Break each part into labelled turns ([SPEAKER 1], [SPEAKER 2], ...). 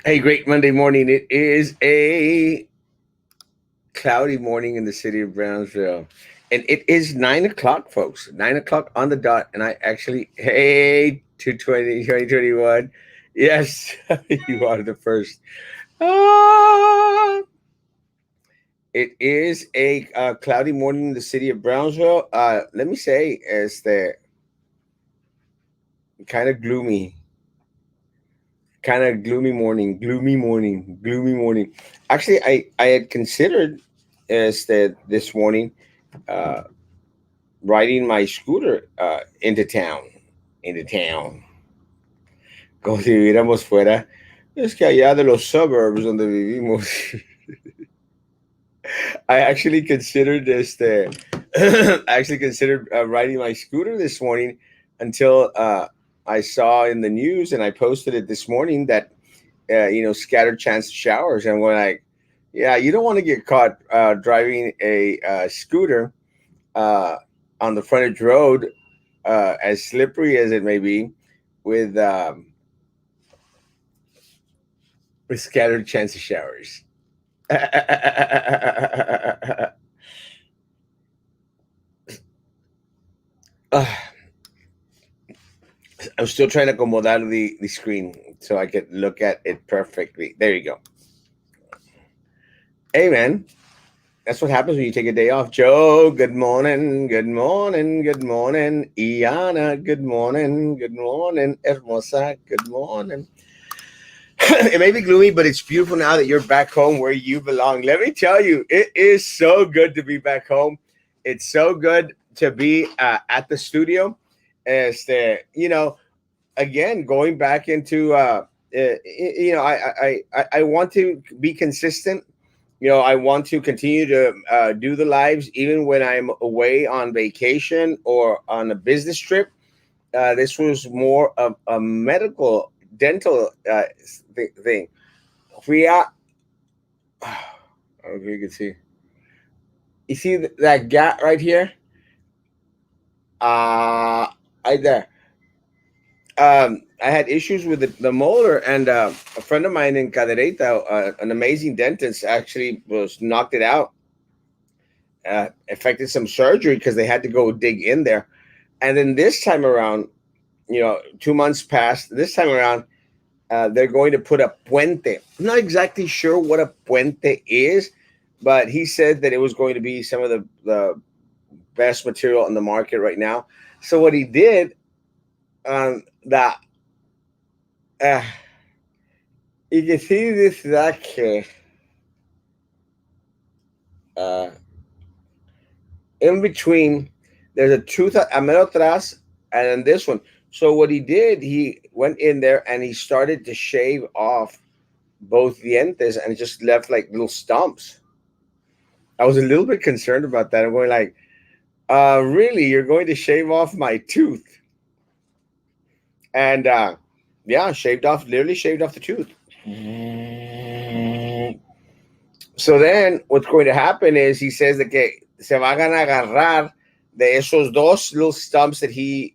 [SPEAKER 1] Hey, great Monday morning. It is a cloudy morning in the city of Brownsville. And it is 9 o'clock, folks. 9 o'clock on the dot. And I actually, hey, 2021. Yes, you are the first. Ah, it is a cloudy morning in the city of Brownsville. Let me say, it's the kind of gloomy, gloomy morning. Actually, I had considered is that this morning uh, riding my scooter into town, como si viviéramos fuera. Es que allá de los suburbs donde vivimos, I actually considered this. I actually considered riding my scooter this morning until I saw in the news and I posted it this morning that scattered chance of showers. And we're like, yeah, you don't want to get caught driving a scooter uh, on the frontage road, as slippery as it may be, with scattered chance of showers. I'm still trying to acomodar the screen so I could look at it perfectly. There you go. Hey, man. That's what happens when you take a day off. Joe, good morning. Good morning. Good morning. Iana, good morning. Good morning. Hermosa, good morning. It may be gloomy, but it's beautiful now that you're back home where you belong. Let me tell you, it is so good to be back home. It's so good to be at the studio. As again, going back into, I want to be consistent. I want to continue to do the lives even when I'm away on vacation or on a business trip. This was more of a medical dental thing. We are. Okay, you can see. You see that gap right here? Right there. I had issues with the molar, and a friend of mine in Cadereyta, an amazing dentist, actually was knocked it out. Affected some surgery because they had to go dig in there. And then this time around, 2 months passed. This time around, they're going to put a puente. I'm not exactly sure what a puente is, but he said that it was going to be some of the best material on the market right now. So what he did, that uh, you can see this like uh, in between. There's a tooth a metal atrás, and then this one. So what he did, he went in there and he started to shave off both dientes and just left like little stumps. I was a little bit concerned about that. I'm going like, really, you're going to shave off my tooth? And yeah, literally shaved off the tooth. So then what's going to happen is he says that que se van a agarrar de esos dos little stumps that he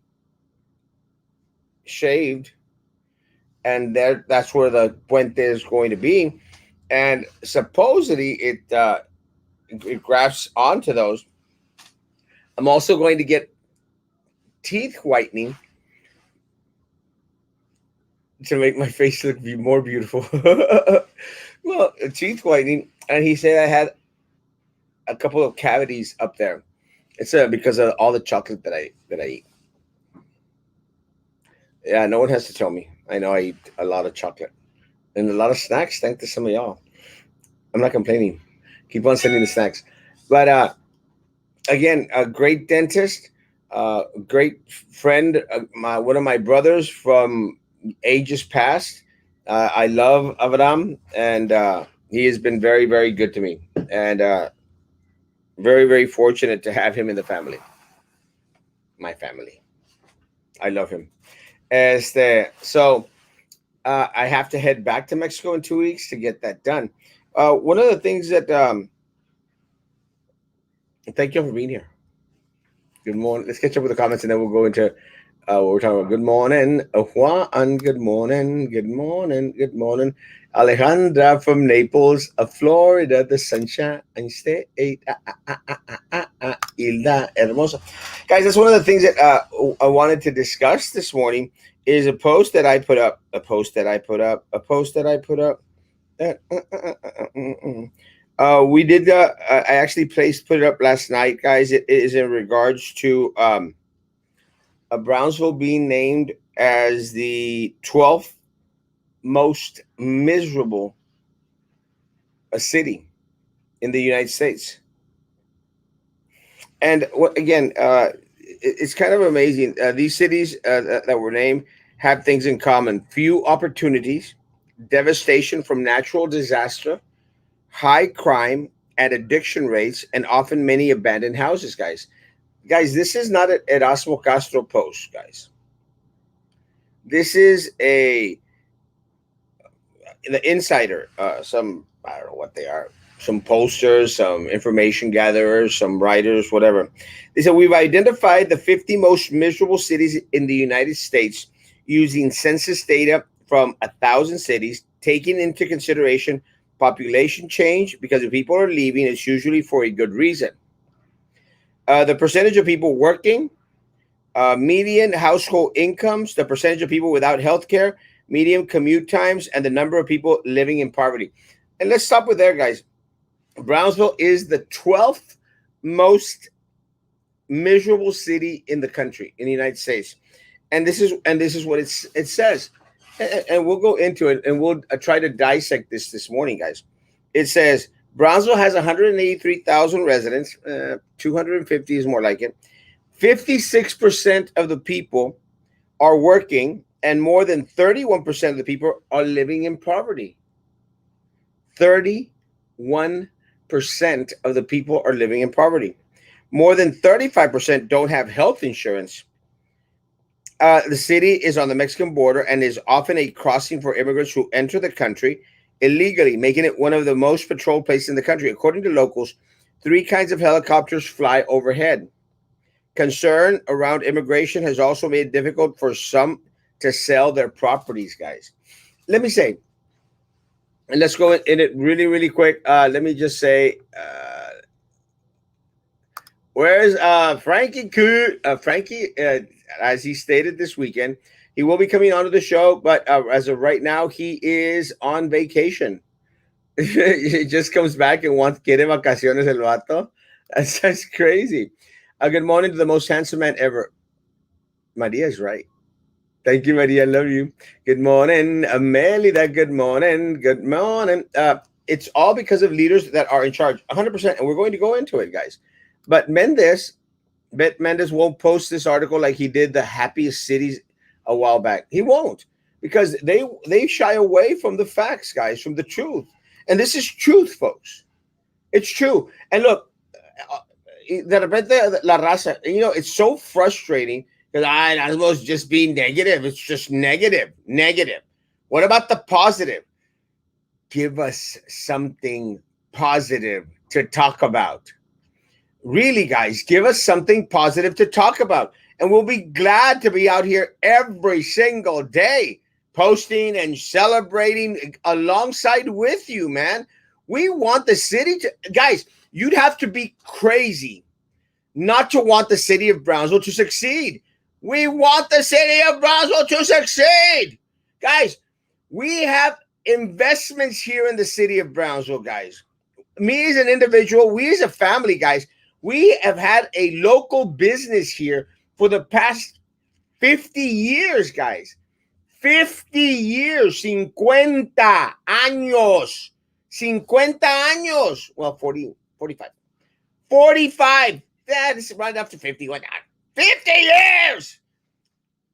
[SPEAKER 1] shaved, and that's where the puente is going to be. And supposedly it grafts onto those. I'm also going to get teeth whitening to make my face look more beautiful. Well, teeth whitening, and he said I had a couple of cavities up there. It's because of all the chocolate that I eat. Yeah, no one has to tell me. I know I eat a lot of chocolate and a lot of snacks. Thanks to some of y'all. I'm not complaining. Keep on sending the snacks. But again, a great dentist, great friend, one of my brothers from ages past. I love Avram, and he has been very, very good to me, and very, very fortunate to have him in the family. My family, I love him. So I have to head back to Mexico in 2 weeks to get that done. One of the things that thank you for being here. Good morning. Let's catch up with the comments, and then we'll go into We're talking about good morning, Juan. Good morning, good morning, good morning. Alejandra from Naples, Florida, the sunshine state. Hilda Hermosa. Guys, that's one of the things that I wanted to discuss this morning is a post that I put up, a post that I put up, a post that I put up. We did. I actually put it up last night, guys. It is in regards to Brownsville being named as the 12th most miserable city in the United States. And what again? It's kind of amazing. These cities that were named have things in common: few opportunities, devastation from natural disaster, high crime and addiction rates, and often many abandoned houses. Guys, this is not an Erasmo Castro post, guys. This is a the insider, some I don't know what they are, some posters, some information gatherers, some writers, whatever. They said we've identified the 50 most miserable cities in the United States using census data from 1,000 cities, taking into consideration population change because if people are leaving, it's usually for a good reason. The percentage of people working, median household incomes, the percentage of people without health care, median commute times, and the number of people living in poverty. And let's stop with there, guys. Brownsville is the 12th most miserable city in the country, in the United States. And this is what it says. And we'll go into it and we'll try to dissect this morning, guys. It says Brownsville has 183,000 residents, 250 is more like it. 56% of the people are working, and more than 31% of the people are living in poverty. 31% of the people are living in poverty. More than 35% don't have health insurance. The city is on the Mexican border and is often a crossing for immigrants who enter the country illegally, making it one of the most patrolled places in the country. According to locals, three kinds of helicopters fly overhead. Concern around immigration has also made it difficult for some to sell their properties, guys. Let me say, and let's go in it really, really quick. Let me just say, where's Frankie? Frankie, as he stated this weekend, he will be coming onto the show, but as of right now, he is on vacation. He just comes back and wants quiere vacaciones el vato. That's crazy. Good morning to the most handsome man ever. Maria is right. Thank you, Maria. I love you. Good morning, Amelida. Good morning. Good morning. It's all because of leaders that are in charge, 100%. And we're going to go into it, guys. But Mendes won't post this article like he did the happiest cities a while back. He won't because they shy away from the facts, guys, from the truth. And this is truth, folks. It's true. And look, de repente la raza, it's so frustrating because I'm supposed to just be negative. It's just negative, negative. What about the positive? Give us something positive to talk about. Really, guys, give us something positive to talk about. And we'll be glad to be out here every single day, posting and celebrating alongside with you, man. We want the city to, guys, you'd have to be crazy not to want the city of Brownsville to succeed. We want the city of Brownsville to succeed. Guys, we have investments here in the city of Brownsville, guys. Me as an individual, we as a family, guys, we have had a local business here for the past 50 years, guys. 50 years, 50 años. 50 años. Well, 40, 45. 45. That's right up to 50. 50 years.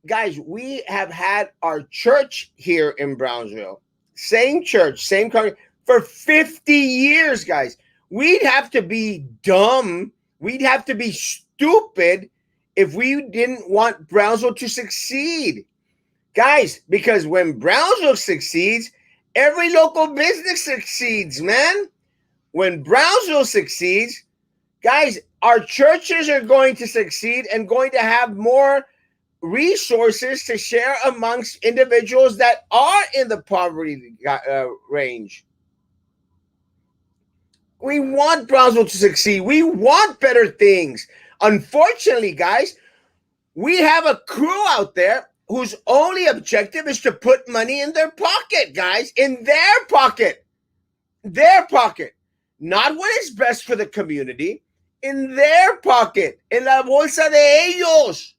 [SPEAKER 1] Guys, we have had our church here in Brownsville. Same church, same country for 50 years, guys. We'd have to be dumb. We'd have to be stupid if we didn't want Brownsville to succeed. Guys, because when Brownsville succeeds, every local business succeeds, man. When Brownsville succeeds, guys, our churches are going to succeed and going to have more resources to share amongst individuals that are in the poverty range. We want Brownsville to succeed. We want better things. Unfortunately, guys, we have a crew out there whose only objective is to put money in their pocket, guys, in their pocket. Their pocket. Not what is best for the community, in their pocket, en la bolsa de ellos.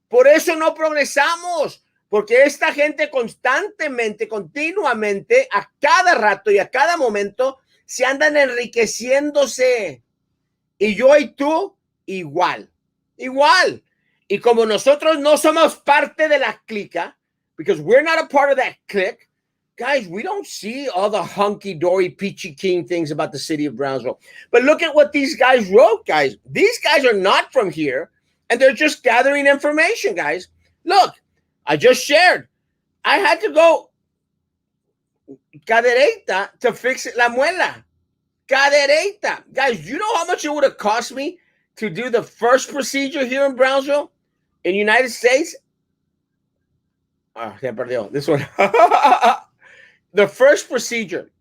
[SPEAKER 1] Por eso no progresamos, porque esta gente constantemente, continuamente, a cada rato y a cada momento, se andan enriqueciéndose. Y yo y tú, igual. Igual. Y como nosotros no somos parte de la clica, because we're not a part of that clique, guys, we don't see all the hunky-dory, peachy keen things about the city of Brownsville. But look at what these guys wrote, guys. These guys are not from here, and they're just gathering information, guys. Look, I just shared. I had to go cadereta to fix la muela. Cadereta. Guys, you know how much it would have cost me to do the first procedure here in Brownsville, in the United States? Se perdió. This one. The first procedure,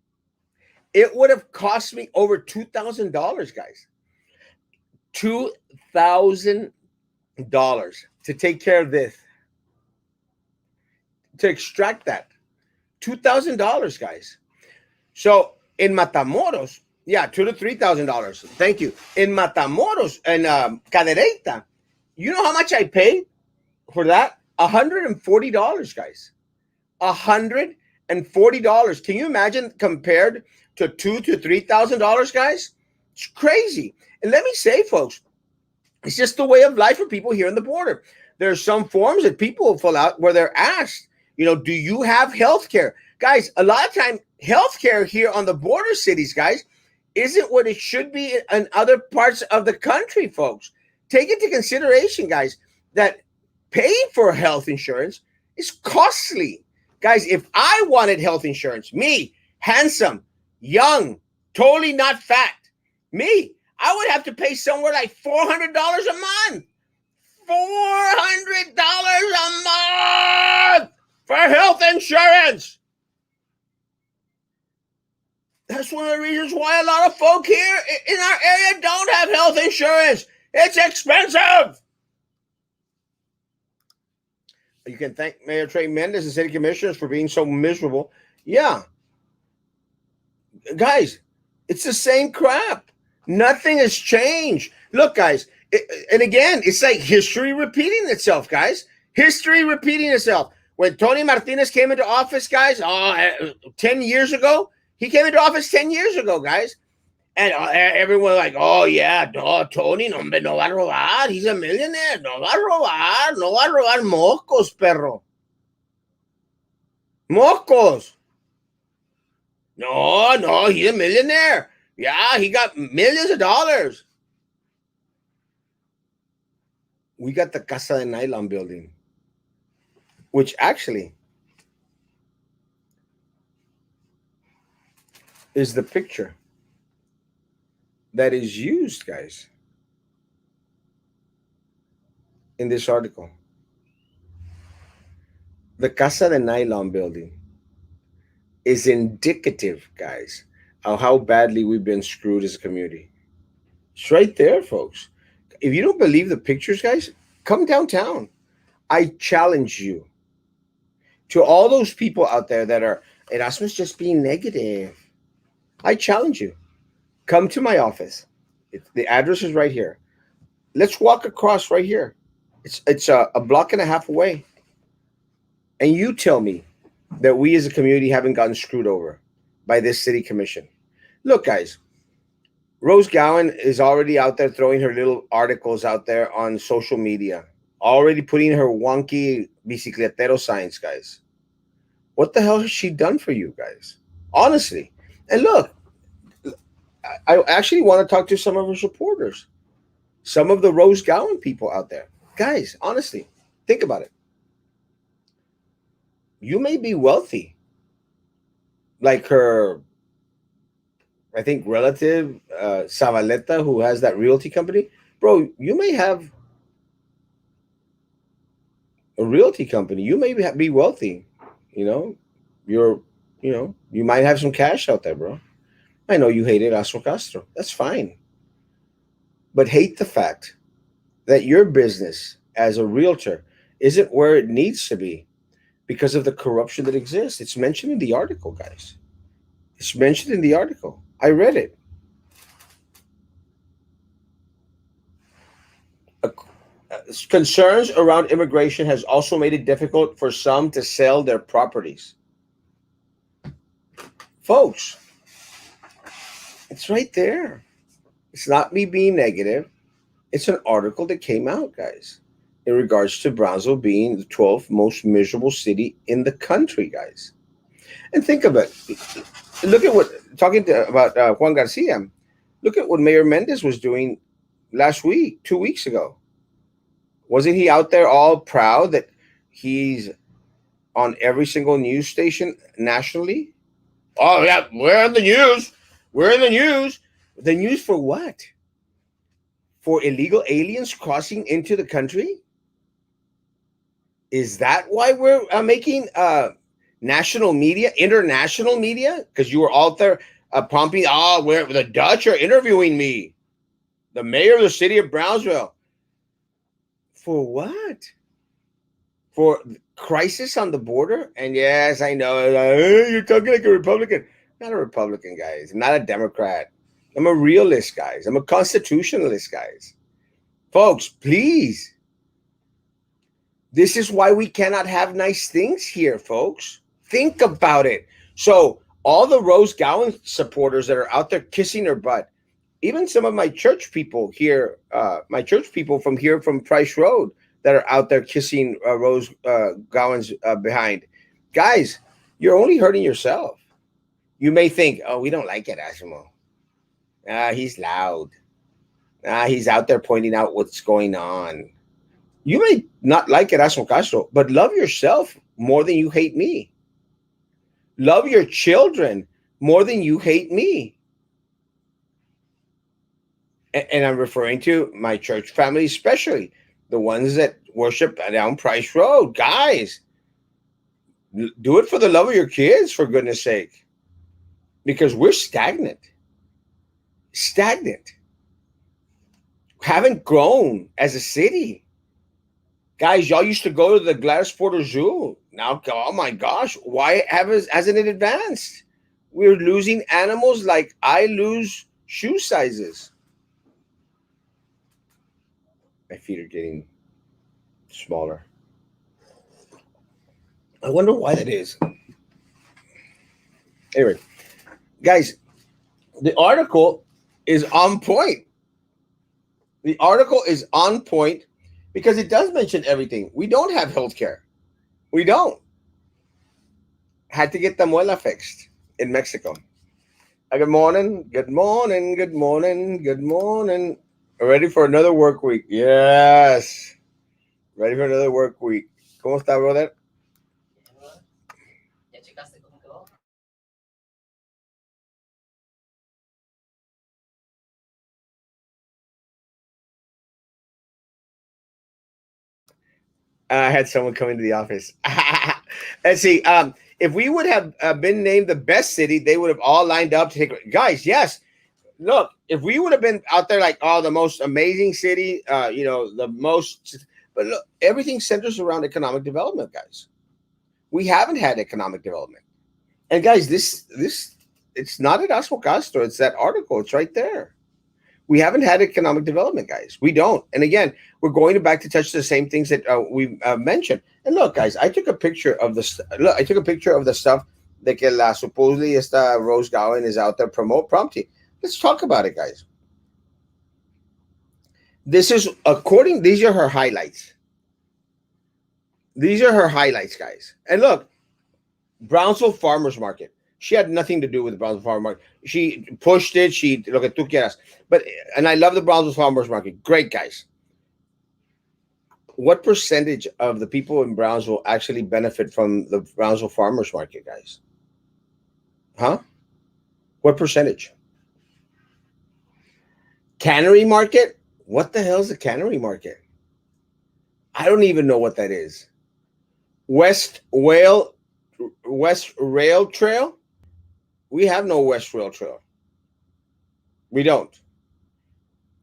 [SPEAKER 1] it would have cost me over $2,000, guys. $2,000 to take care of this, to extract that. $2,000, guys. So in Matamoros, yeah, $2,000 to $3,000. Thank you. In Matamoros and Cadereyta, you know how much I paid for that? $140, guys. $140. Can you imagine compared to $2,000 to $3,000, guys? It's crazy. And let me say, folks, it's just the way of life for people here on the border. There's some forms that people fill out where they're asked, do you have health care? Guys, a lot of time, health care here on the border cities, guys, isn't what it should be in other parts of the country, folks. Take into consideration, guys, that paying for health insurance is costly. Guys, if I wanted health insurance, me, handsome, young, totally not fat, me, I would have to pay somewhere like $400 a month. $400 a month for health insurance. That's one of the reasons why a lot of folk here in our area don't have health insurance. It's expensive. You can thank Mayor Trey Mendez and city commissioners for being so miserable. Yeah. Guys, it's the same crap. Nothing has changed. Look, guys, and again, it's like history repeating itself, guys. History repeating itself. When Tony Martinez came into office, guys, 10 years ago, he came into office 10 years ago, guys. And everyone like, oh, yeah, no, Tony, no va a robar. He's a millionaire. No va a robar mocos, perro. Mocos. No, he's a millionaire. Yeah, he got millions of dollars. We got the Casa de Nylon building, which actually is the picture that is used, guys, in this article. The Casa de Nylon building is indicative, guys, of how badly we've been screwed as a community. It's right there, folks. If you don't believe the pictures, guys, come downtown. I challenge you. To all those people out there that are, Erasmo's just being negative, I challenge you. Come to my office. The address is right here. Let's walk across right here. It's a block and a half away. And you tell me that we as a community haven't gotten screwed over by this city commission. Look, guys, Rose Gowan is already out there throwing her little articles out there on social media, already putting her wonky bicicletero signs, guys. What the hell has she done for you guys? Honestly. And look, I actually want to talk to some of her supporters, some of the Rose Gowan people out there. Guys, honestly, think about it. You may be wealthy, like her, I think, relative, Zavaleta, who has that realty company. Bro, you may have a realty company. You may be wealthy, you know. You're, you might have some cash out there, bro. I know you hate Erasmo Castro. That's fine, but hate the fact that your business as a realtor isn't where it needs to be because of the corruption that exists. It's mentioned in the article, guys. It's mentioned in the article. I read it. Uh, Concerns around immigration has also made it difficult for some to sell their properties. Folks, it's right there. It's not me being negative. It's an article that came out, guys, in regards to Brownsville being the 12th most miserable city in the country, guys. And think of it. Look at what, about Juan Garcia, look at what Mayor Mendez was doing last week, 2 weeks ago. Wasn't he out there all proud that he's on every single news station nationally? Oh, yeah, we're in the news. We're in the news. The news for what? For illegal aliens crossing into the country? Is that why we're making national media, international media? Because you were out there pumping, where the Dutch are interviewing me, the mayor of the city of Brownsville. For what? For crisis on the border? And yes, I know, you're talking like a Republican. I'm not a Republican, guys. I'm not a Democrat. I'm a realist, guys. I'm a constitutionalist, guys. Folks, please. This is why we cannot have nice things here, folks. Think about it. So, all the Rose Gowan supporters that are out there kissing her butt, even some of my church people here, my church people from here from Price Road that are out there kissing Rose Gowan's behind. Guys, you're only hurting yourself. You may think, oh, we don't like it, Erasmo. He's loud. He's out there pointing out what's going on. You may not like Erasmo Castro, but love yourself more than you hate me. Love your children more than you hate me. And I'm referring to my church family, especially the ones that worship down Price Road. Guys, do it for the love of your kids, for goodness sake, because we're stagnant. Stagnant. Haven't grown as a city. Guys, y'all used to go to the Gladys Porter Zoo. Now, oh my gosh, why hasn't it advanced? We're losing animals like I lose shoe sizes. My feet are getting smaller. I wonder why that is. Anyway, guys, the article is on point. The article is on point because it does mention everything. We don't have health care. We don't. Had to get the muela fixed in Mexico. Good morning. Good morning. Good morning. Good morning. Ready for another work week? Yes. Ready for another work week. ¿Cómo está, brother? I had someone come into the office. Let's see. If we would have been named the best city, they would have all lined up to take. Guys, yes. Look, if we would have been out there like, oh, the most amazing city, the most. But look, everything centers around economic development, guys. We haven't had economic development, and guys, this it's not Erasmo Castro. It's that article. It's right there. We haven't had economic development, guys. We don't. And again, we're going back to touch the same things that we mentioned. And look, guys, I took a picture of the stuff that supposedly esta Rose Gowan is out there prompting. Let's talk about it, guys. These are her highlights. These are her highlights, guys. And look, Brownsville Farmers Market. She had nothing to do with the Brownsville Farmers Market. She pushed it. She look at tú quieras. And I love the Brownsville Farmers Market. Great, guys. What percentage of the people in Brownsville actually benefit from the Brownsville Farmers Market, guys? Huh? What percentage? Cannery Market? What the hell is a cannery market? I don't even know what that is. West Whale West Rail Trail. We have no West Rail Trail. We don't.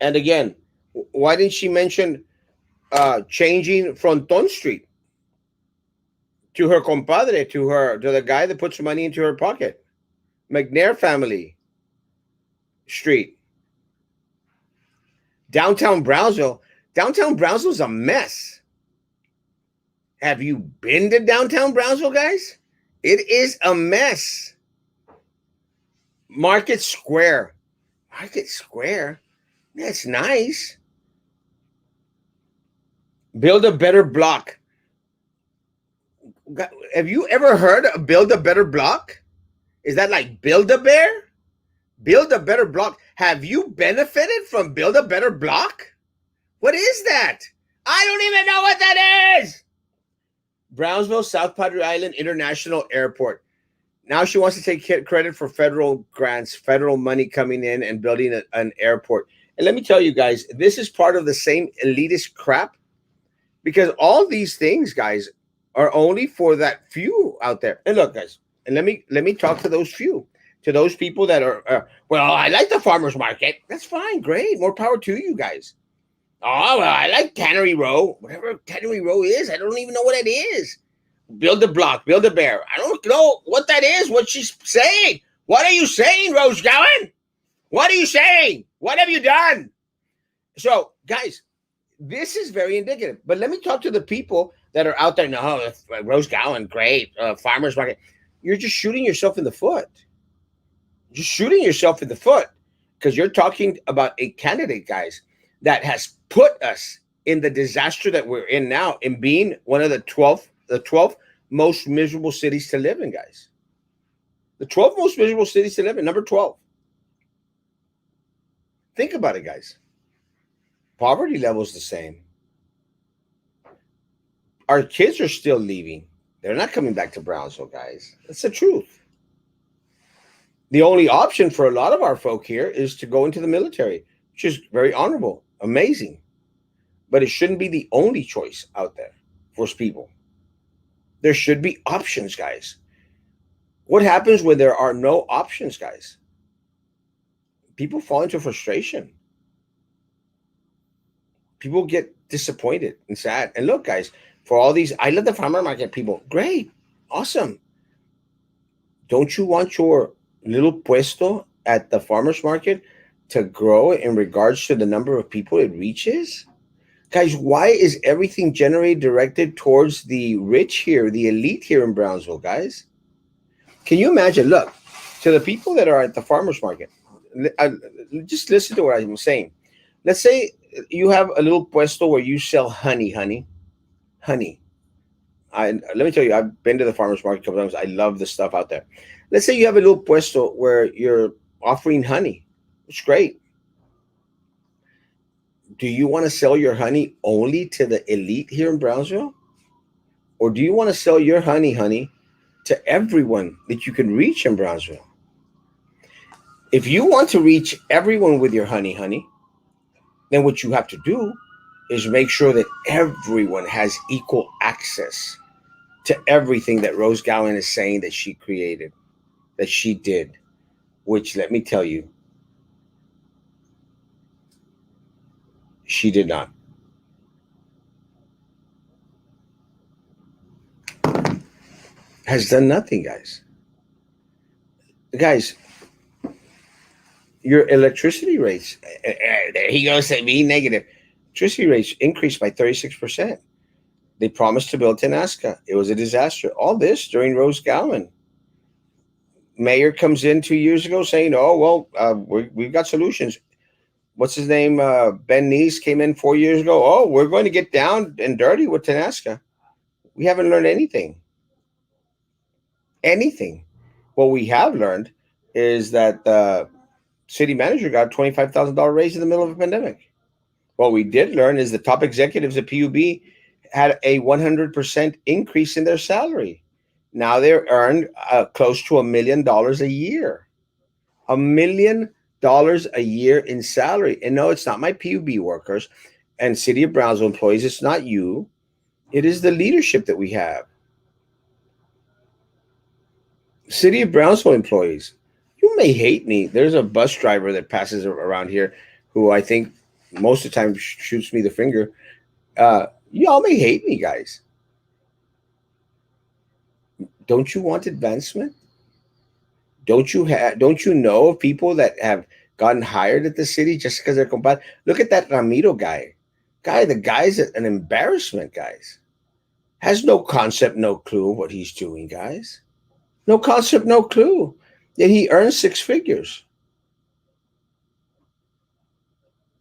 [SPEAKER 1] And again, why didn't she mention changing Fronton Street to her compadre, to the guy that puts money into her pocket, McNair family Street, downtown Brownsville. Downtown Brownsville's a mess. Have you been to downtown Brownsville, guys? It is a mess. Market Square. Market Square. That's nice. Build a better block. Have you ever heard of build a better block? Is that like build a bear? Build a better block. Have you benefited from build a better block? What is that? I don't even know what that is. Brownsville South Padre Island International Airport. Now she wants to take credit for federal grants, federal money coming in and building an airport. And let me tell you guys, this is part of the same elitist crap, because all these things, guys, are only for that few out there. And look, guys, and let me talk to those few, to those people that are well, I like the farmers market. That's fine, great, more power to you guys. Oh, well, I like Tannery Row, whatever Tannery Row is. I don't even know what it is. Build a block, build a bear. I don't know what that is, what she's saying. What are you saying, Rose Gowan? What are you saying? What have you done? So, guys, this is very indicative. But let me talk to the people that are out there. No, Rose Gowan, great. Farmers market. You're just shooting yourself in the foot. Just shooting yourself in the foot, because you're talking about a candidate, guys, that has put us in the disaster that we're in now, in being one of the 12th most miserable cities to live in, guys. The 12th most miserable cities to live in, number 12. Think about it, guys. Poverty level is the same. Our kids are still leaving. They're not coming back to Brownsville, guys. That's the truth. The only option for a lot of our folk here is to go into the military, which is very honorable, amazing. But it shouldn't be the only choice out there for people. There should be options, guys. What happens when there are no options, guys? People fall into frustration. People get disappointed and sad. And look, guys, for all these, I love the farmer market people. Great. Awesome. Don't you want your little puesto at the farmer's market to grow in regards to the number of people it reaches? Guys, why is everything directed towards the rich here, the elite here in Brownsville, guys? Can you imagine? Look, to the people that are at the farmer's market, just listen to what I'm saying. Let's say you have a little puesto where you sell honey. Let me tell you, I've been to the farmer's market a couple times. I love the stuff out there. Let's say you have a little puesto where you're offering honey. It's great. Do you want to sell your honey only to the elite here in Brownsville? Or do you want to sell your honey to everyone that you can reach in Brownsville? If you want to reach everyone with your honey, then what you have to do is make sure that everyone has equal access to everything that Rose Gowan is saying that she created, that she did, which, let me tell you, she did not. Has done nothing, guys. Guys, your electricity rates, there he goes, be negative. Electricity rates increased by 36%. They promised to build Tenaska. It was a disaster. All this during Rose Gowan. Mayor comes in 2 years ago saying, oh, well, we've got solutions. What's his name? Ben Neese came in 4 years ago. Oh, we're going to get down and dirty with Tenaska. We haven't learned anything. Anything. What we have learned is that the city manager got a $25,000 raise in the middle of a pandemic. What we did learn is the top executives at PUB had a 100% increase in their salary. Now they're earned close to $1 million a year. $1 million a year in salary. And no, it's not my PUB workers and City of Brownsville employees. It's not you. It is the leadership that we have. City of Brownsville employees, you may hate me. There's a bus driver that passes around here who I think most of the time shoots me the finger. Y'all may hate me, guys. Don't you want advancement? Don't you know of people that have gotten hired at the city just because they're compadre? Look at that Ramiro guy. The guy's an embarrassment, guys. Has no concept, no clue what he's doing, guys. No concept, no clue. Yet he earns six figures.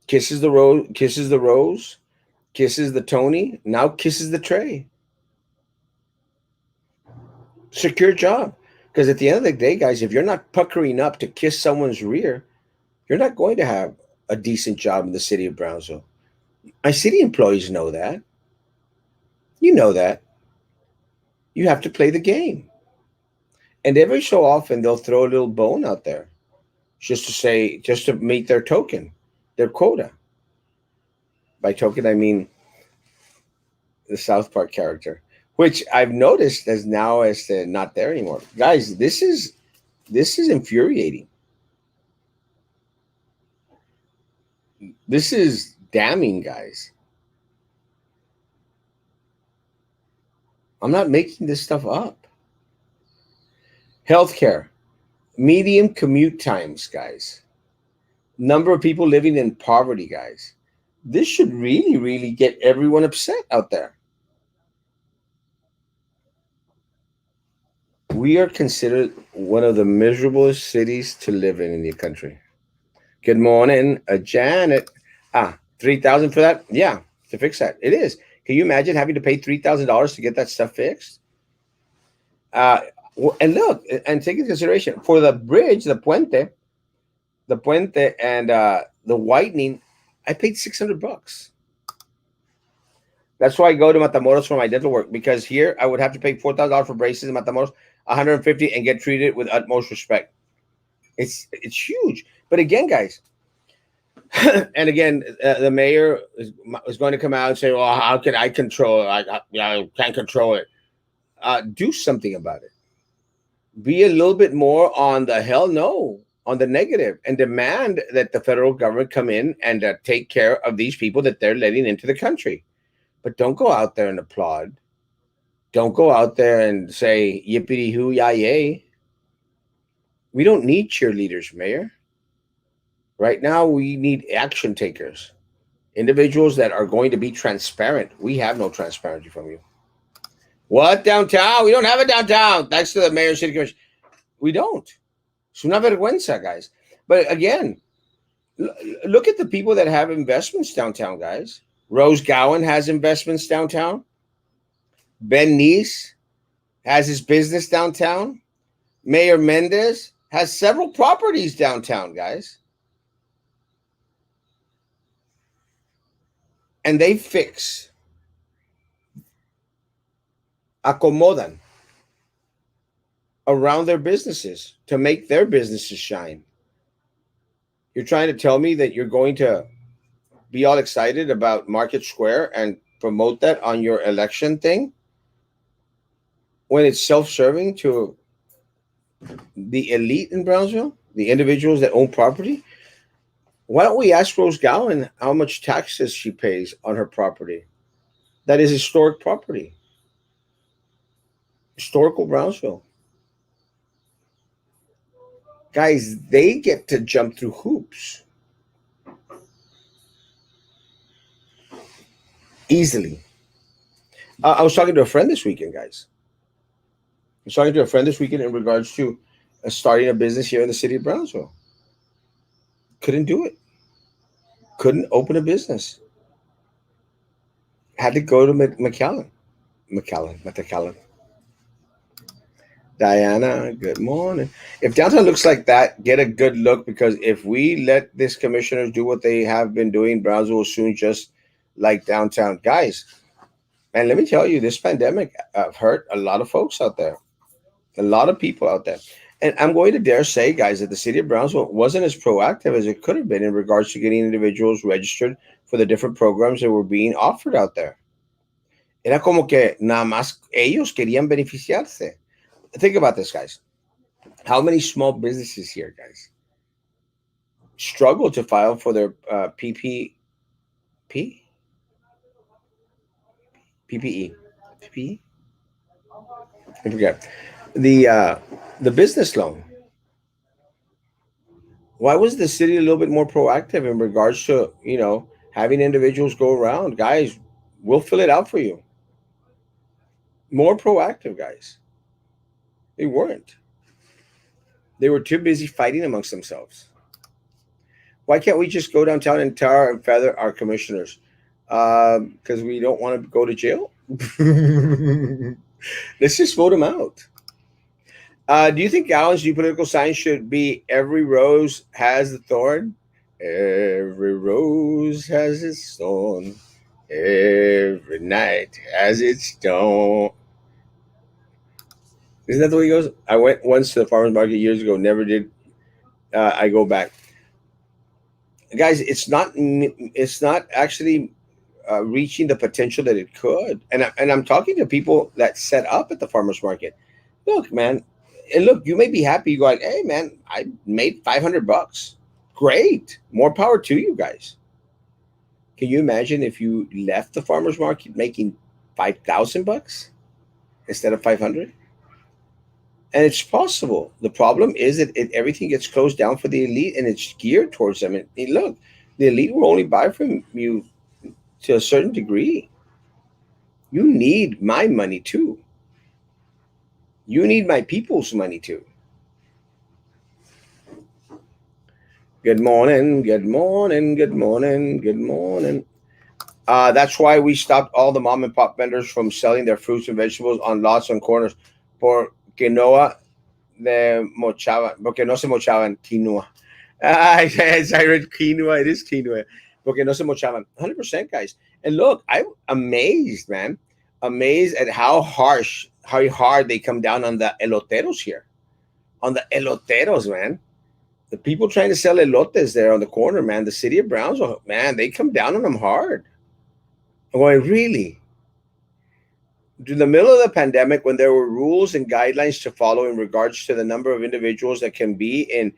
[SPEAKER 1] Kisses the rose, kisses the Tony, now kisses the tray. Secure job. Because at the end of the day, guys, if you're not puckering up to kiss someone's rear, you're not going to have a decent job in the city of Brownsville. My city employees know that. You know that. You have to play the game. And every so often, they'll throw a little bone out there just to meet their token, their quota. By token, I mean the South Park character, which I've noticed as now as not there anymore. Guys, this is infuriating. This is damning, guys. I'm not making this stuff up. Healthcare, medium commute times, guys. Number of people living in poverty, guys. This should really, really get everyone upset out there. We are considered one of the miserablest cities to live in the country. Good morning, Janet. 3,000 for that? Yeah, to fix that. It is. Can you imagine having to pay $3,000 to get that stuff fixed? Uh, and look, and take into consideration for the bridge, the puente, and the whitening, I paid $600. That's why I go to Matamoros for my dental work because here I would have to pay $4,000 for braces in Matamoros, 150, and get treated with utmost respect. It's huge. But again, guys, and again, the mayor is going to come out and say, "Well, how can I control it? I can't control it." Do something about it. Be a little bit more on the hell no, on the negative, and demand that the federal government come in and take care of these people that they're letting into the country. But don't go out there and applaud. Don't go out there and say yippity hoo yah yay. We don't need cheerleaders, Mayor. Right now, we need action takers, individuals that are going to be transparent. We have no transparency from you. What downtown? We don't have a downtown. Thanks to the mayor and city commission. We don't. Es una vergüenza, guys. But again, look at the people that have investments downtown, guys. Rose Gowan has investments downtown. Ben Neese has his business downtown. Mayor Mendez has several properties downtown, guys. And they fix, acomodan around their businesses to make their businesses shine. You're trying to tell me that you're going to be all excited about Market Square and promote that on your election thing when it's self-serving to the elite in Brownsville, the individuals that own property? Why don't we ask Rose Gowan how much taxes she pays on her property? That is historic property, historical Brownsville. Guys, they get to jump through hoops easily. I was talking to a friend this weekend, guys. I was talking to a friend this weekend in regards to starting a business here in the city of Brownsville. Couldn't do it. Couldn't open a business. Had to go to McAllen. McAllen. Diana, good morning. If downtown looks like that, get a good look because if we let this commissioners do what they have been doing, Brownsville will soon just like downtown. Guys, and let me tell you, this pandemic hurt a lot of folks out there, a lot of people out there. And I'm going to dare say, guys, that the city of Brownsville wasn't as proactive as it could have been in regards to getting individuals registered for the different programs that were being offered out there. Era como que nada más ellos querían beneficiarse. Think about this, guys. How many small businesses here, guys, struggle to file for their PPP, PPE, PPE? I forget the business loan. Why was the city a little bit more proactive in regards to having individuals go around, guys? We'll fill it out for you. More proactive, guys. They weren't. They were too busy fighting amongst themselves. Why can't we just go downtown and tar and feather our commissioners? Because we don't want to go to jail. Let's just vote them out. Do you think Allen's new political sign should be "Every rose has a thorn"? Every rose has its thorn. Every night has its dawn. Isn't that the way he goes? I went once to the farmers market years ago. Never did. I go back, guys. It's not actually reaching the potential that it could. And I'm talking to people that set up at the farmers market. Look, man, and look, you may be happy. You go like, hey, man, I made $500. Great, more power to you guys. Can you imagine if you left the farmers market making $5,000 instead of 500? And it's possible. The problem is that everything gets closed down for the elite, and it's geared towards them. And look, the elite will only buy from you to a certain degree. You need my money too. You need my people's money too. Good morning, good morning, good morning, good morning. That's why we stopped all the mom and pop vendors from selling their fruits and vegetables on lots and corners. Porque no de mochaban, porque no se mochaban quinoa. Yes, I read quinoa. It is quinoa. Porque no se mochaban. 100%, guys. And look, I'm amazed, man. Amazed at how hard they come down on the eloteros here. On the eloteros, man. The people trying to sell elotes there on the corner, man. The city of Brownsville, man, they come down on them hard. I'm going, really? In the middle of the pandemic, when there were rules and guidelines to follow in regards to the number of individuals that can be in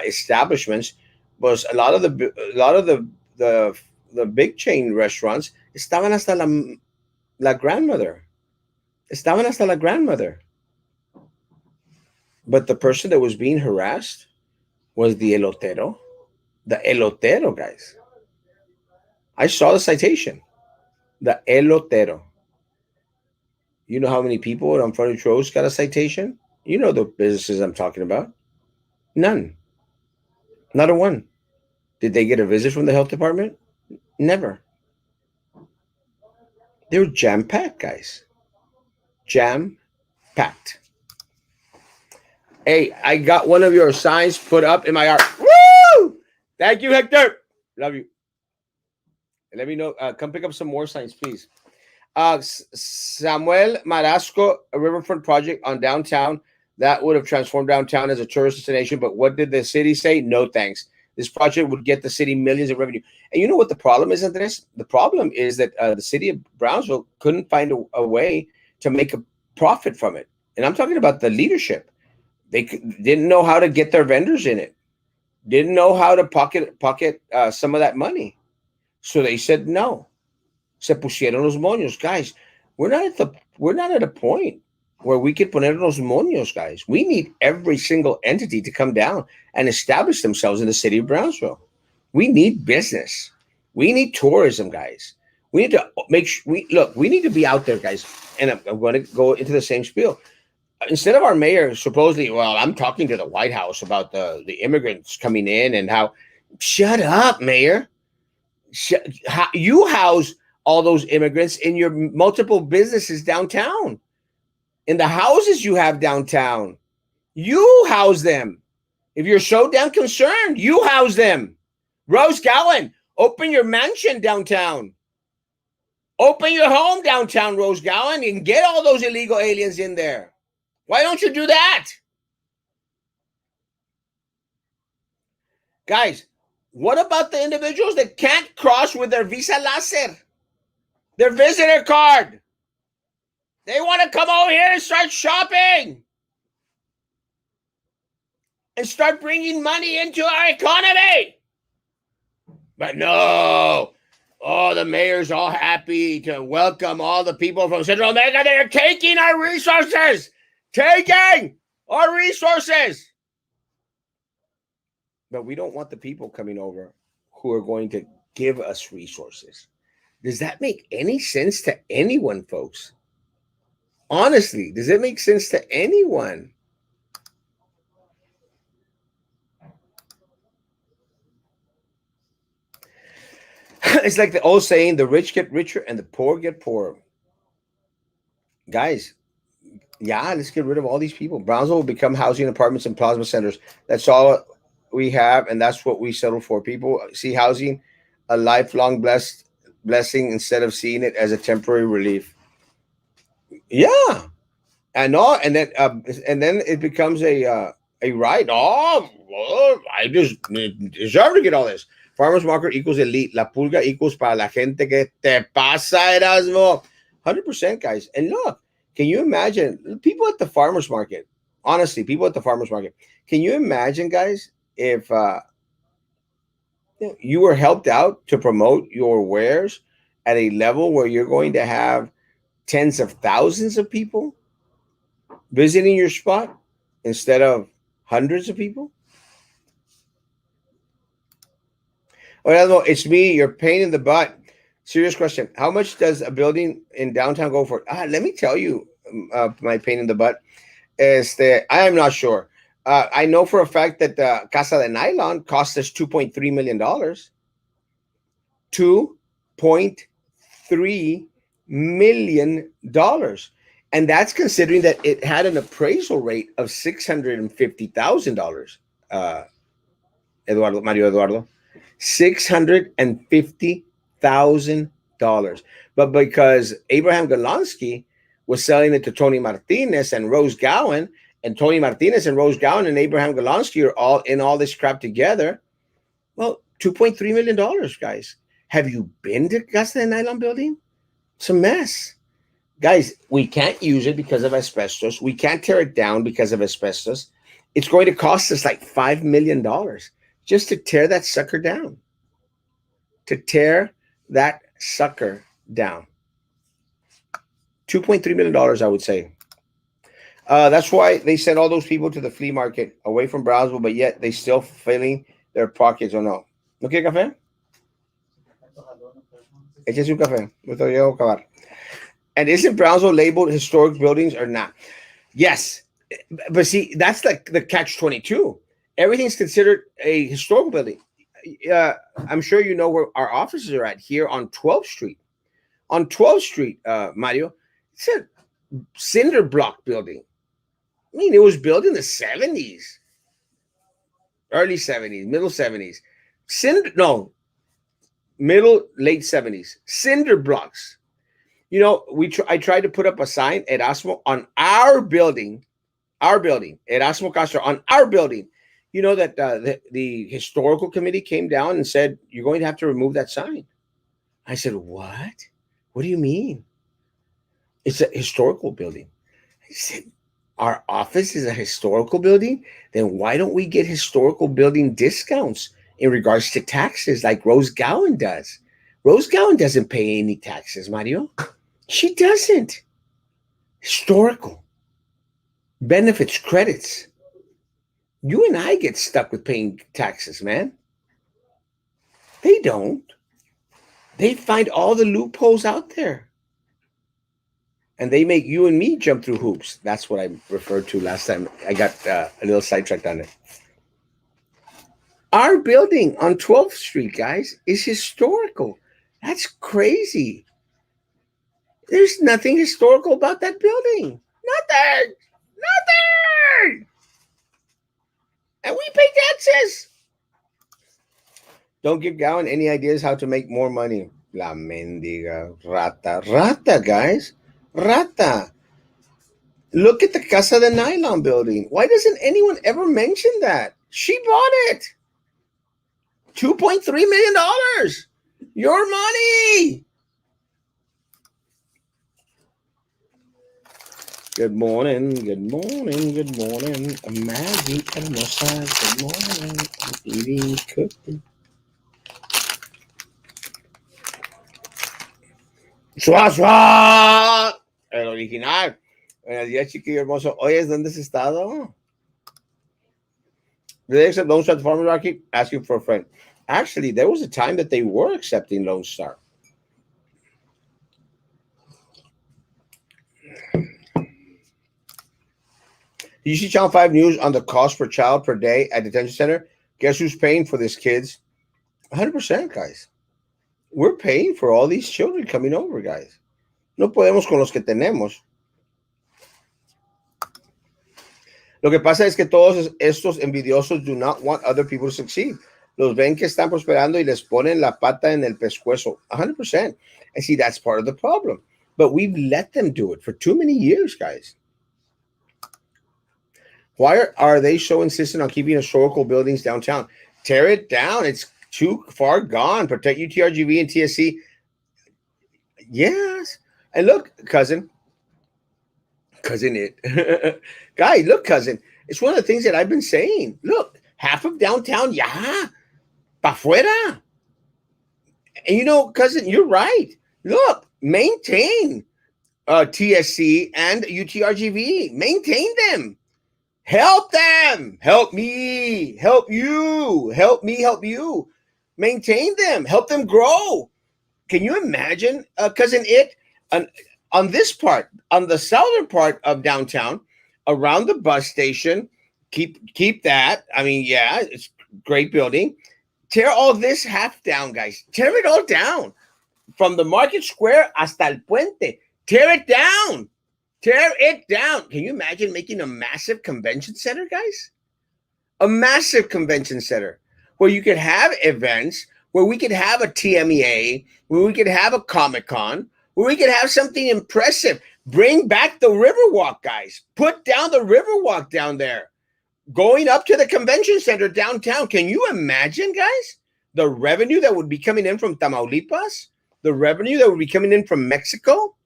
[SPEAKER 1] establishments, was a lot of the big chain restaurants estaban hasta la grandmother, estaban hasta la grandmother. But the person that was being harassed was the elotero, guys. I saw the citation, the elotero. You know how many people on Frontage Road got a citation? You know the businesses I'm talking about. None. Not a one. Did they get a visit from the health department? Never. They were jam packed, guys. Jam packed. Hey, I got one of your signs put up in my art. Woo! Thank you, Hector. Love you. Let me know. Come pick up some more signs, please. Samuel Marasco, a riverfront project on downtown that would have transformed downtown as a tourist destination. But what did the city say? No thanks. This project would get the city millions of revenue. And you know what the problem is, Andres? The problem is that the city of Brownsville couldn't find a way to make a profit from it. And I'm talking about the leadership. They didn't know how to get their vendors in it. Didn't know how to pocket some of that money. So they said no. Se pusieron los moños, guys. We're not at a point where we could poner los moños, guys. We need every single entity to come down and establish themselves in the city of Brownsville. We need business. We need tourism, guys. We need to make sure we need to be out there, guys. And I'm going to go into the same spiel. Instead of our mayor supposedly, well, I'm talking to the White House about the immigrants coming in and how. Shut up, mayor. You house all those immigrants in your multiple businesses downtown, in the houses you have downtown. You house them. If you're so damn concerned, you house them. Rose Gowan, open your mansion downtown. Open your home downtown, Rose Gowan, and get all those illegal aliens in there. Why don't you do that? Guys, what about the individuals that can't cross with their visa láser? Their visitor card. They want to come over here and start shopping. and start bringing money into our economy. But no. Oh, the mayor's all happy to welcome all the people from Central America. They're taking our resources. Taking our resources. But we don't want the people coming over who are going to give us resources. Does that make any sense to anyone, folks? Honestly, does it make sense to anyone? It's like the old saying, the rich get richer and the poor get poorer. Guys, yeah, let's get rid of all these people. Brownsville will become housing, apartments, and plasma centers. That's all we have, and that's what we settle for. People see housing a lifelong blessing instead of seeing it as a temporary relief. Yeah, and all, and then it becomes a right. Oh, well, I just deserve to get all this. Farmers market equals elite. La pulga equals para la gente que te pasa, Erasmo. 100%, guys. And look, can you imagine people at the farmers market? Honestly, people at the farmers market. Can you imagine, guys, if you were helped out to promote your wares at a level where you're going to have tens of thousands of people visiting your spot instead of hundreds of people? Oh, it's me. You're pain in the butt. Serious question. How much does a building in downtown go for? Let me tell you, my pain in the butt is that I am not sure. I know for a fact that the Casa de Nylon cost us $2.3 million. $2.3 million. And that's considering that it had an appraisal rate of $650,000. Mario Eduardo, $650,000. But because Abraham Golonsky was selling it to Tony Martinez and Rose Gowan, and Tony Martinez and Rose Gowan and Abraham Golonsky are all in all this crap together, well, $2.3 million, guys. Have you been to Casa de Nylon building? It's a mess. Guys, we can't use it because of asbestos. We can't tear it down because of asbestos. It's going to cost us like $5 million just to tear that sucker down. To tear that sucker down. $2.3 million, I would say. That's why they sent all those people to the flea market away from Brownsville, but yet they still filling their pockets or no. ¿No quiere café? Échese un café. Me todavía voy a acabar. And isn't Brownsville labeled historic buildings or not? Yes. But see, that's like the catch-22. Everything's considered a historical building. I'm sure you know where our offices are at here on 12th Street. On 12th Street, Mario, it's a cinder block building. I mean, it was built in the 70s, early 70s, middle 70s. Late 70s. Cinder blocks. You know, I tried to put up a sign, Erasmo, on our building, Erasmo Castro, on our building. You know that the historical committee came down and said, you're going to have to remove that sign. I said, what? What do you mean? It's a historical building. I said, our office is a historical building? Then why don't we get historical building discounts in regards to taxes like Rose Gowan does? Rose Gowan doesn't pay any taxes, Mario. She doesn't. Historical benefits, credits. You and I get stuck with paying taxes, man. They don't. They find all the loopholes out there. And they make you and me jump through hoops. That's what I referred to last time. I got a little sidetracked on it. Our building on 12th Street, guys, is historical. That's crazy. There's nothing historical about that building. Nothing. Nothing. And we pay taxes. Don't give Gowan any ideas how to make more money. La mendiga rata. Rata, guys. Rata. Look at the Casa de Nylon building. Why doesn't anyone ever mention that? She bought it. $2.3 million. Your money. Good morning, good morning, good morning. Maggie hermosa, good morning. I'm eating cookie. ¡Suá, suá! El original. Buenos días, chiquillo hermoso. Oye, ¿dónde has estado? Did they accept Lone Star at the farmer's market? Asking for a friend. Actually, there was a time that they were accepting Lone Star. You see Channel 5 News on the cost per child per day at detention center? Guess who's paying for this, kids? 100%, guys. We're paying for all these children coming over, guys. No podemos con los que tenemos. Lo que pasa es que todos estos envidiosos do not want other people to succeed. Los ven que están prosperando y les ponen la pata en el pescuezo. 100%. And see, that's part of the problem. But we've let them do it for too many years, guys. Why are they so insistent on keeping historical buildings downtown? Tear it down. It's too far gone. Protect UTRGV and TSC. Yes. And look, cousin it. Guy, look, cousin. It's one of the things that I've been saying. Look, half of downtown, yeah, pa fuera. And you know, cousin, you're right. Look, maintain TSC and UTRGV. Maintain them. Help them. Help me. Help you. Help me. Help you. Maintain them. Help them grow. Can you imagine, cousin it? On this part, on the southern part of downtown, around the bus station, keep that. I mean, yeah, it's great building. Tear all this half down, guys. Tear it all down. From the market square hasta el puente. Tear it down. Tear it down. Can you imagine making a massive convention center, guys? A massive convention center where you could have events, where we could have a TMEA, where we could have a Comic-Con, where we could have something impressive. Bring back the Riverwalk, guys. Put down the Riverwalk down there. Going up to the convention center downtown. Can you imagine, guys? The revenue that would be coming in from Tamaulipas, the revenue that would be coming in from Mexico,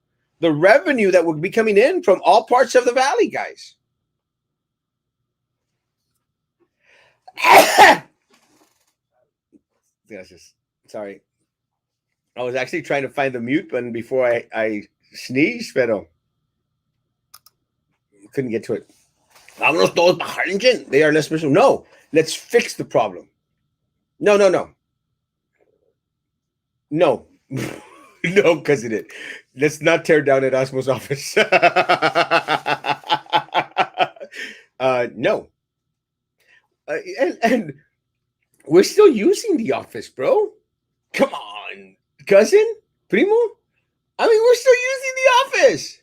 [SPEAKER 1] the revenue that would be coming in from all parts of the valley, guys. Gracias. Sorry. I was actually trying to find the mute button before I sneezed, pero couldn't get to it. Vámonos todos para Harlingen. They are less special. No, let's fix the problem. No. No, because it is. Let's not tear down Erasmo's office. No. And we're still using the office, bro. Come on, cousin, primo. I mean, we're still using the office.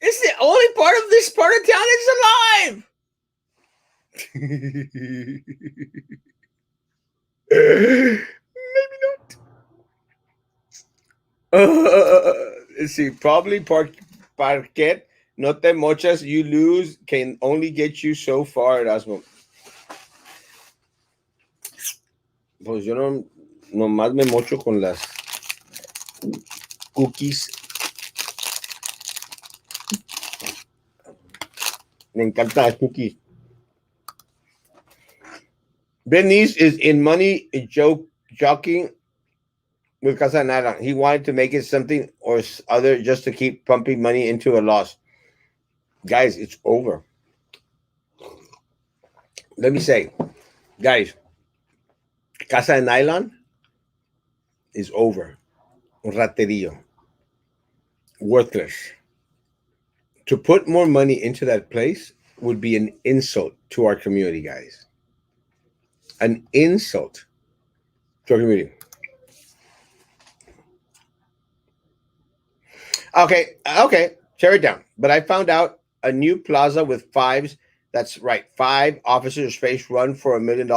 [SPEAKER 1] It's the only part of this part of town that's alive. Maybe not. Let's see. Probably parquet. No te mochas. You lose. Can only get you so far, Erasmo. Pues yo no, nomás me mocho con las cookies. Me encantan las cookies. Bernice is in money joking with Casa Nada. He wanted to make it something or other just to keep pumping money into a loss. Guys, it's over. Let me say, guys, Casa de Nylon is over. Raterillo. Worthless. To put more money into that place would be an insult to our community, guys. An insult to our community. Okay, tear it down. But I found out a new plaza with fives. That's right, 5 officers space run for $1 million.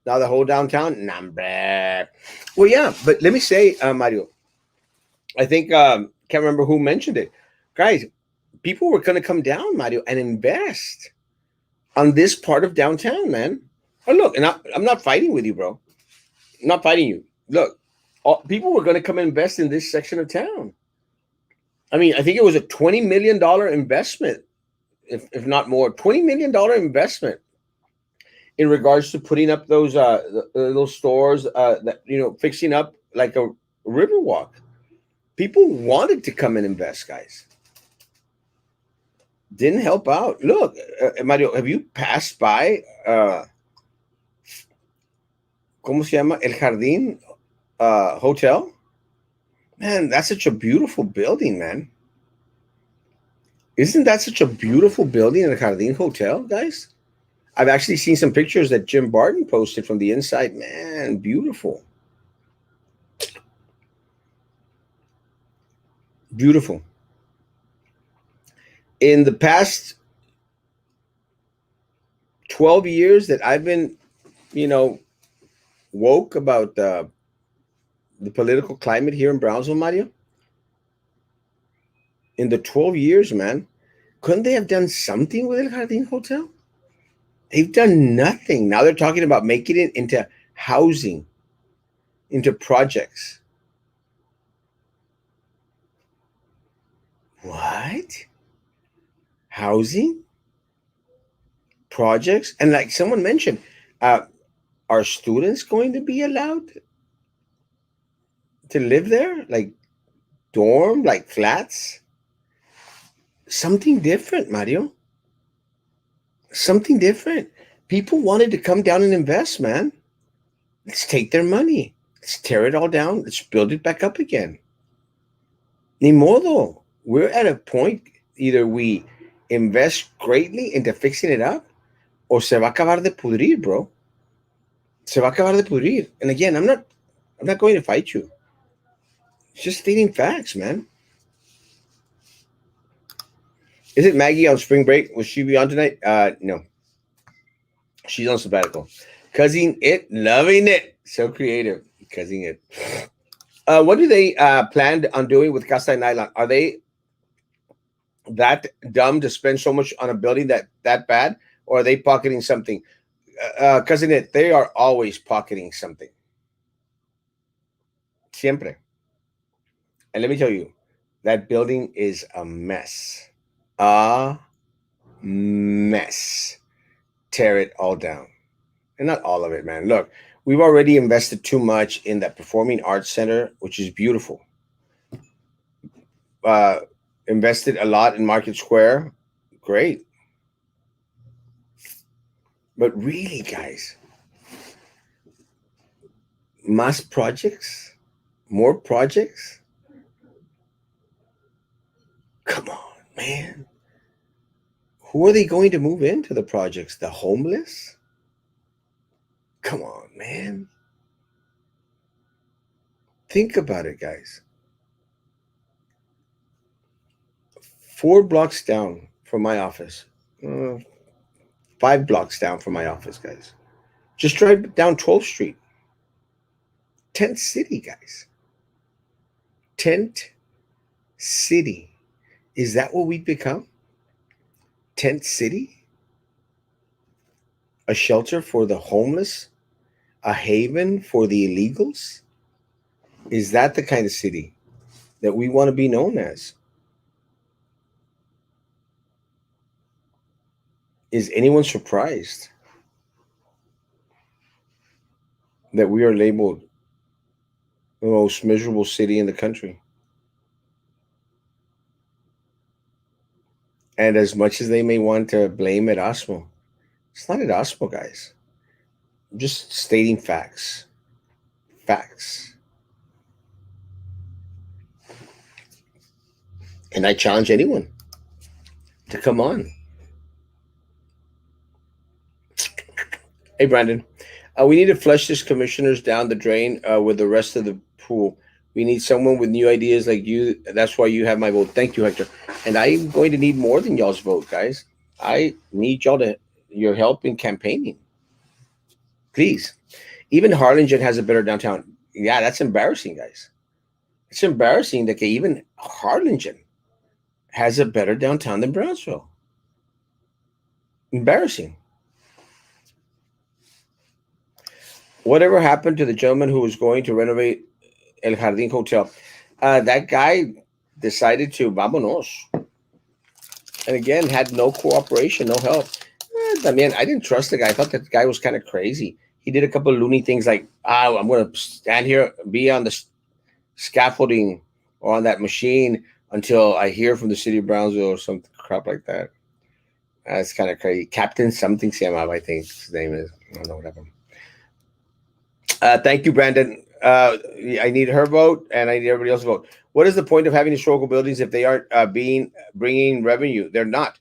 [SPEAKER 1] Now the whole downtown, number. Well, yeah, but let me say, Mario, I think can't remember who mentioned it, guys. People were going to come down, Mario, and invest on this part of downtown, man. Oh, look, and I'm not fighting with you, bro. I'm not fighting you. Look, people were going to come invest in this section of town. I mean, I think it was a $20 million investment, if not more, $20 million investment in regards to putting up those stores, that fixing up like a river walk. People wanted to come and invest, guys. Didn't help out. Look, Mario, have you passed by? ¿Cómo se llama? El Jardín Hotel. Man, that's such a beautiful building, man. Isn't that such a beautiful building in the Jardín Hotel, guys? I've actually seen some pictures that Jim Barton posted from the inside. Man, beautiful. Beautiful. In the past 12 years that I've been, you know, woke about the political climate here in Brownsville, Mario, in the 12 years, man, couldn't they have done something with El Jardín Hotel? They've done nothing. Now they're talking about making it into housing, into projects. What? Housing? Projects? And like someone mentioned, uh, are students going to be allowed to live there? Like dorm, like flats? Something different, Mario. Something different. People wanted to come down and invest, man. Let's take their money. Let's tear it all down. Let's build it back up again. Ni modo. We're at a point, either we invest greatly into fixing it up o se va a acabar de pudrir, bro. Se va a acabar de pudrir. And again, I'm not going to fight you. It's just stating facts, man. Is it Maggie on spring break? Will she be on tonight? No. She's on sabbatical. Cuzzing it, loving it. So creative. Cuzzing it. What do they plan on doing with Casa de Nylon? Are they that dumb to spend so much on a building that bad, or are they pocketing something? Cousin, it they are always pocketing something. Siempre. And let me tell you, that building is a mess. A mess. Tear it all down. And not all of it, man. Look, we've already invested too much in that performing arts center, which is beautiful. Uh, Invested a lot in Market Square. Great. But really, guys, mass projects, more projects. Come on, man. Who are they going to move into the projects? The homeless? Come on, man. Think about it, guys. 4 blocks down from my office, uh, 5 blocks down from my office, guys. Just drive down 12th Street. Tent City, guys. Tent City. Is that what we've become? Tent City? A shelter for the homeless? A haven for the illegals? Is that the kind of city that we want to be known as? Is anyone surprised that we are labeled the most miserable city in the country? And as much as they may want to blame Erasmo, it's not Erasmo, guys. I'm just stating facts. Facts. And I challenge anyone to come on. Hey, Brandon. We need to flush this commissioners down the drain with the rest of the pool. We need someone with new ideas like you. That's why you have my vote. Thank you, Hector. And I'm going to need more than y'all's vote, guys. I need your help in campaigning. Please. Even Harlingen has a better downtown. Yeah, that's embarrassing, guys. It's embarrassing that even Harlingen has a better downtown than Brownsville. Embarrassing. Whatever happened to the gentleman who was going to renovate El Jardín Hotel? That guy decided to vámonos, and again had no cooperation, no help. I mean, I didn't trust the guy. I thought that guy was kind of crazy. He did a couple of loony things like, I'm going to stand here, be on the scaffolding or on that machine until I hear from the city of Brownsville or some crap like that. That's kind of crazy. Captain something se llamaba, I think his name is. I don't know whatever. Thank you, Brandon. I need her vote, and I need everybody else's vote. What is the point of having historical buildings if they aren't being bringing revenue? They're not,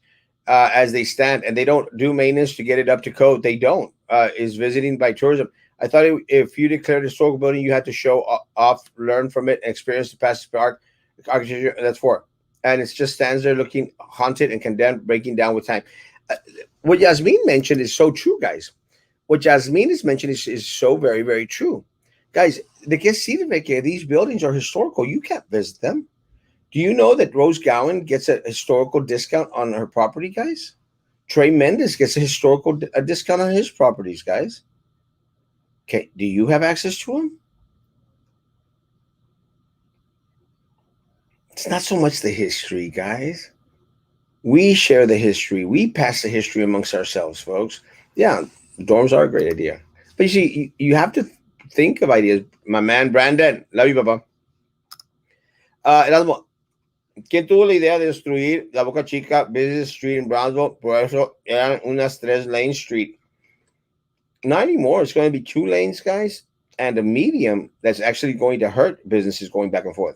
[SPEAKER 1] as they stand, and they don't do maintenance to get it up to code. They don't. Is visiting by tourism. I thought if you declared a historical building, you had to show off, learn from it, and experience the past architecture. That's for, and it just stands there looking haunted and condemned, breaking down with time. Uh, what Yasmin mentioned is so true, guys. What Jasmine is mentioning is so very, very true. Guys, the que sirve que these buildings are historical. You can't visit them. Do you know that Rose Gowan gets a historical discount on her property, guys? Trey Mendez gets a historical a discount on his properties, guys. Okay, do you have access to them? It's not so much the history, guys. We share the history. We pass the history amongst ourselves, folks. Yeah, dorms are a great idea. But you see, you have to think of ideas. My man Brandon, love you, Papa. Erasmo, ¿quién tuvo la idea de destruir la Boca Chica Business Street in Brownsville? Por eso eran unas tres lane street. Not anymore. It's going to be two lanes, guys, and a medium that's actually going to hurt businesses going back and forth.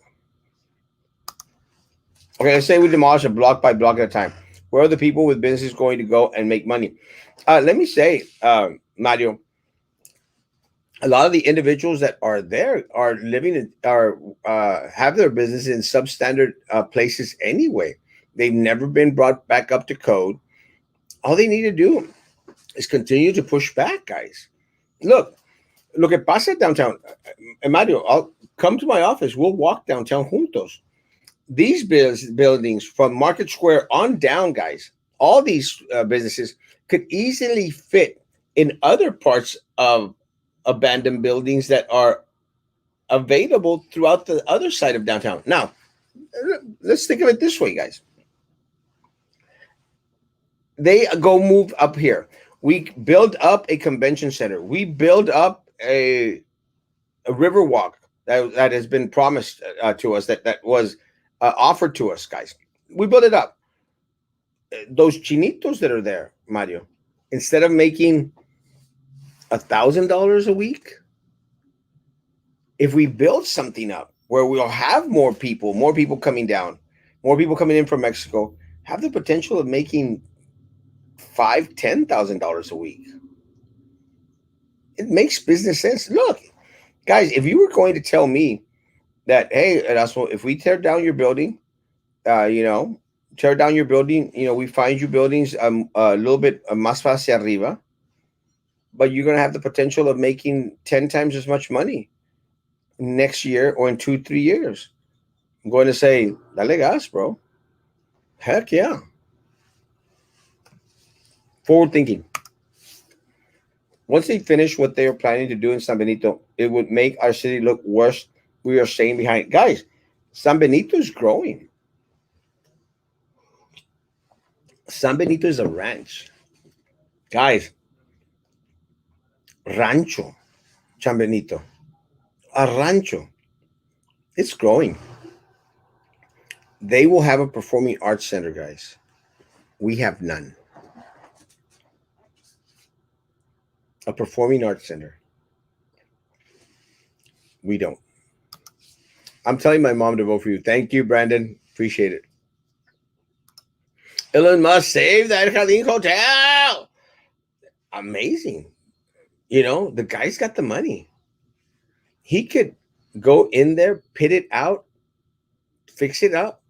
[SPEAKER 1] Okay, let's say we demolish a block by block at a time. Where are the people with businesses going to go and make money? Let me say, Mario, a lot of the individuals that are there are living in, are have their business in substandard places anyway. They've never been brought back up to code. All they need to do is continue to push back, guys. Look, look at pasa downtown. Mario, I'll come to my office. We'll walk downtown juntos. These buildings from Market Square on down, guys, all these businesses could easily fit in other parts of abandoned buildings that are available throughout the other side of downtown. Now, let's think of it this way, guys. They go move up here. We build up a convention center. We build up a river walk that has been promised to us, that was offered to us, guys. We build it up. Those chinitos that are there, Mario, instead of making $1,000 a week, if we build something up where we'll have more people coming down, more people coming in from Mexico, have the potential of making $5,000, $10,000 a week. It makes business sense. Look, guys, if you were going to tell me that, hey, Erasmo, if we tear down your building, tear down your building, we find you buildings a little bit más hacia arriba, but you're going to have the potential of making 10 times as much money next year or in 2-3 years. I'm going to say, dale gas, bro. Heck yeah. Forward thinking. Once they finish what they are planning to do in San Benito, it would make our city look worse. We are staying behind. Guys, San Benito is growing. San Benito is a ranch. Guys, rancho, San Benito. A rancho. It's growing. They will have a performing arts center, guys. We have none. A performing arts center. We don't. I'm telling my mom to vote for you. Thank you, Brandon. Appreciate it. Elon Musk saved that Jardín Hotel. Amazing. The guy's got the money. He could go in there, pit it out, fix it up.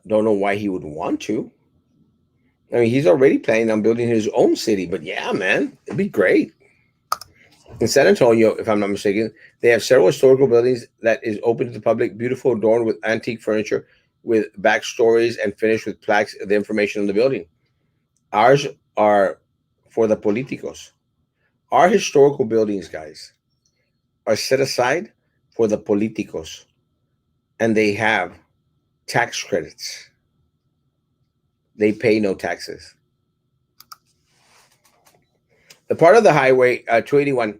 [SPEAKER 1] Don't know why he would want to. I mean, he's already planning on building his own city, but yeah, man, it'd be great. In San Antonio, if I'm not mistaken, they have several historical buildings that is open to the public, beautiful, adorned with antique furniture, with backstories and finished with plaques of the information on the building. Ours are for the politicos. Our historical buildings, guys, are set aside for the politicos, and they have tax credits. They pay no taxes. The part of the highway, 281,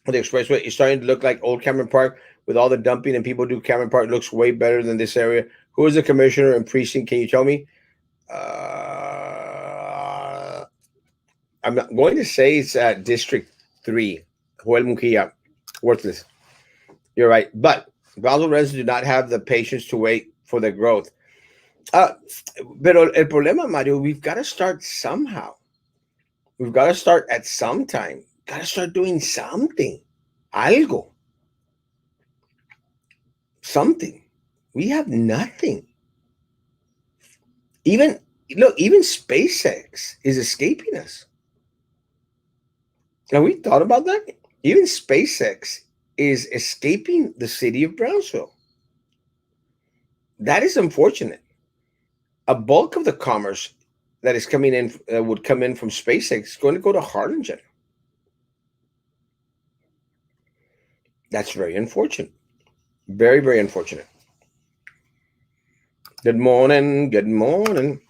[SPEAKER 1] the expressway, is starting to look like old Cameron Park with all the dumping and people do. Cameron Park looks way better than this area. Who is the commissioner and precinct? Can you tell me? I'm not going to say it's District 3. Joel Mujia. Worthless. You're right. But Brownsville residents do not have the patience to wait for their growth. Uh, pero el problema, Mario, we've got to start somehow. We've got to start at some time. Got to start doing something. Algo. Something. We have nothing. Even even SpaceX is escaping us. Have we thought about that? Even SpaceX is escaping the city of Brownsville. That is unfortunate. A bulk of the commerce that is coming in would come in from SpaceX is going to go to Harlingen. That's very unfortunate. Very, very unfortunate. Good morning. Good morning.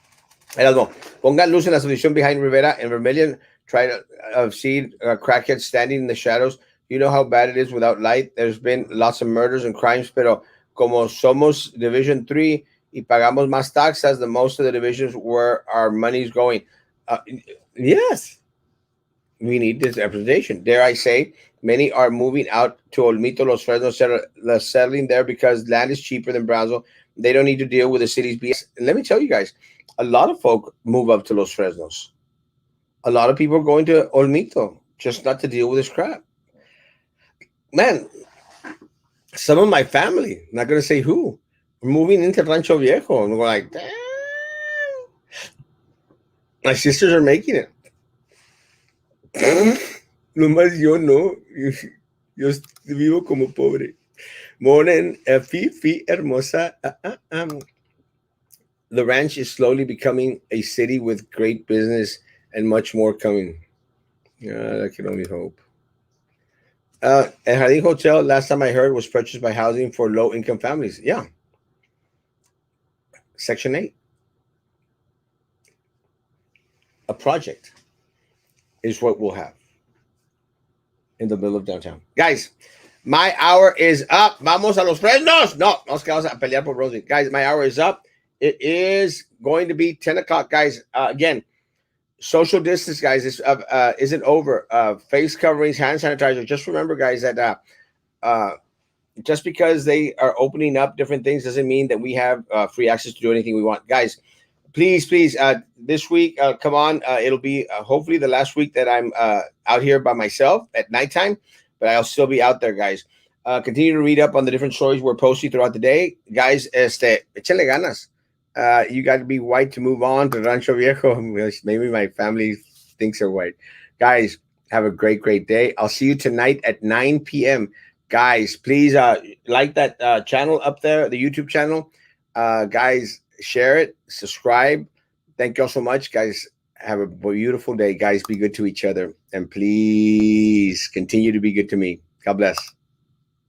[SPEAKER 1] Erasmo, ponga luz en la subdivision behind Rivera and Vermilion. Try to see crackheads standing in the shadows. You know how bad it is without light. There's been lots of murders and crimes, pero como somos Division 3 y pagamos más taxas, the most of the divisions where our money's going. Yes, we need this representation. Dare I say, many are moving out to Olmito, Los Fresnos, settling there because land is cheaper than Brownsville. They don't need to deal with the city's BS. And let me tell you guys, a lot of folk move up to Los Fresnos. A lot of people are going to Olmito just not to deal with this crap. Man, some of my family, not going to say who, are moving into Rancho Viejo. And we're like, damn. My sisters are making it. Nomás yo no. Yo vivo como pobre. Morning, Fifi hermosa. The ranch is slowly becoming a city with great business and much more coming. I can only hope. El Jardín Hotel, last time I heard, was purchased by housing for low-income families. Yeah. Section 8. A project is what we'll have in the middle of downtown. Guys, my hour is up. Vamos a los Fresnos. No, nos quedamos a pelear por Rosie. Guys, my hour is up. It is going to be 10 o'clock, guys. Again, social distance, guys, isn't over. Face coverings, hand sanitizer. Just remember, guys, that just because they are opening up different things doesn't mean that we have free access to do anything we want. Guys, please, this week, come on. It'll be hopefully the last week that I'm out here by myself at nighttime, but I'll still be out there, guys. Continue to read up on the different stories we're posting throughout the day. Guys, échale ganas. You got to be white to move on to Rancho Viejo. Maybe my family thinks they're white. Guys, have a great, great day. I'll see you tonight at 9 p.m. Guys, please like that channel up there, the YouTube channel. Guys, share it, subscribe. Thank you all so much, guys. Have a beautiful day. Guys, be good to each other. And please continue to be good to me. God bless.